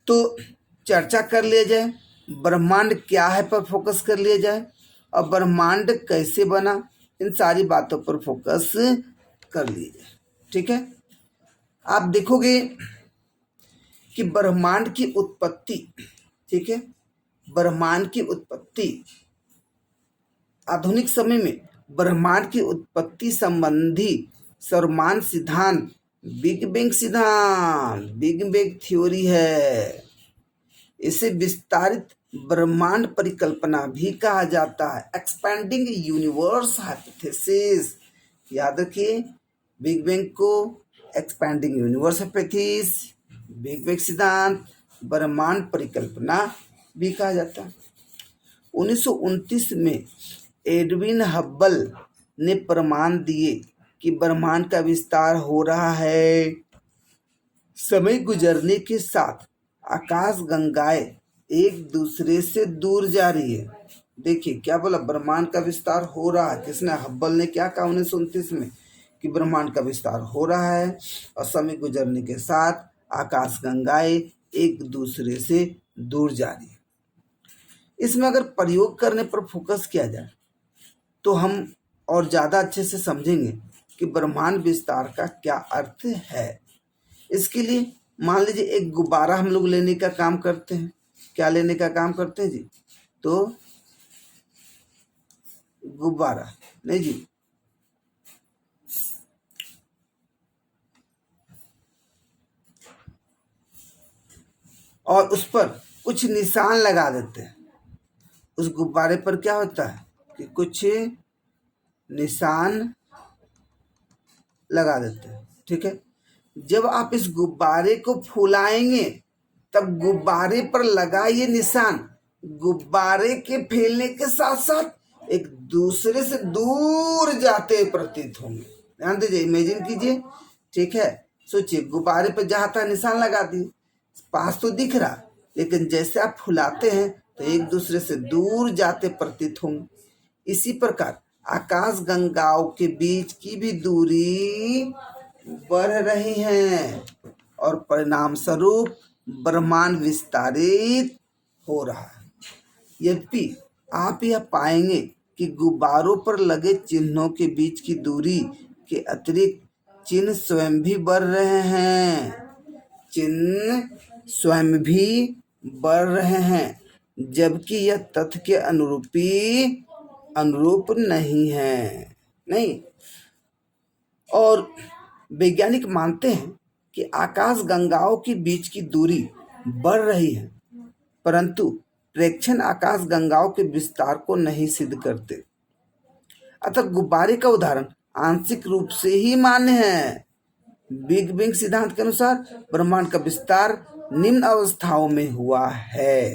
तो चर्चा कर लिया जाए, ब्रह्मांड क्या है पर फोकस कर लिया जाए, और ब्रह्मांड कैसे बना, इन सारी बातों पर फोकस कर लिया जाए। ठीक है, आप देखोगे कि ब्रह्मांड की उत्पत्ति, ठीक है, ब्रह्मांड की उत्पत्ति आधुनिक समय में ब्रह्मांड की उत्पत्ति संबंधी सर्वमान्य सिद्धांत बिग बैंग सिद्धांत, बिग बैंग थ्योरी है। इसे विस्तारित ब्रह्मांड परिकल्पना भी कहा जाता है, एक्सपेंडिंग यूनिवर्स हाइपोथेसिस। याद रखिए, बिग बैंग को expanding universe hypothesis, big bang सिद्धांत, ब्रह्मांड परिकल्पना भी कहा जाता है। 1929 में एडविन हब्बल ने प्रमाण दिए कि ब्रह्मांड का विस्तार हो रहा है। समय गुजरने के साथ आकाश गंगाएं एक दूसरे से दूर जा रही है। देखिए क्या बोला, ब्रह्मांड का विस्तार हो रहा है। किसने? हब्बल ने क्या कहा 1929 में कि ब्रह्मांड का विस्तार हो रहा है, और समय गुजरने के साथ आकाश गंगाएं एक दूसरे से दूर जा रही है। इसमें अगर प्रयोग करने पर फोकस किया जाए तो हम और ज़्यादा अच्छे से समझेंगे कि ब्रह्मांड विस्तार का क्या अर्थ है। इसके लिए मान लीजिए एक गुब्बारा हम लोग लेने का काम करते हैं। क्या लेने का काम करते हैं जी? तो गुब्बारा नहीं जी, और उस पर कुछ निशान लगा देते हैं। उस गुब्बारे पर क्या होता है कि कुछ निशान लगा देते हैं। ठीक है, जब आप इस गुब्बारे को फुलाएंगे तब गुब्बारे पर लगा ये निशान गुब्बारे के फैलने के साथ साथ एक दूसरे से दूर जाते प्रतीत होंगे। ध्यान दीजिए, इमेजिन कीजिए। ठीक है, सोचिए, गुब्बारे पर जहाँ था निशान लगा दिए, पास तो दिख रहा, लेकिन जैसे आप फुलाते हैं तो एक दूसरे से दूर जाते प्रतीत होंगे। इसी प्रकार आकाश गंगाओं के बीच की भी दूरी बढ़ रही है, और परिणाम स्वरूप ब्रह्मांड विस्तारित हो रहा है। यद्यपि आप यह पाएंगे कि गुब्बारों पर लगे चिन्हों के बीच की दूरी के अतिरिक्त चिन्ह स्वयं भी बढ़ रहे हैं। चिन्ह स्वयं भी बढ़ रहे हैं, जबकि यह तथ्य के अनुरूप नहीं है। नहीं, और वैज्ञानिक मानते हैं कि आकाश गंगाओं के बीच की दूरी बढ़ रही है, परंतु प्रेक्षण आकाश गंगाओं के विस्तार को नहीं सिद्ध करते। अतः गुब्बारे का उदाहरण आंशिक रूप से ही मान्य है। बिग बैंग सिद्धांत के अनुसार ब्रह्मांड का विस्तार निम्न अवस्थाओं में हुआ है।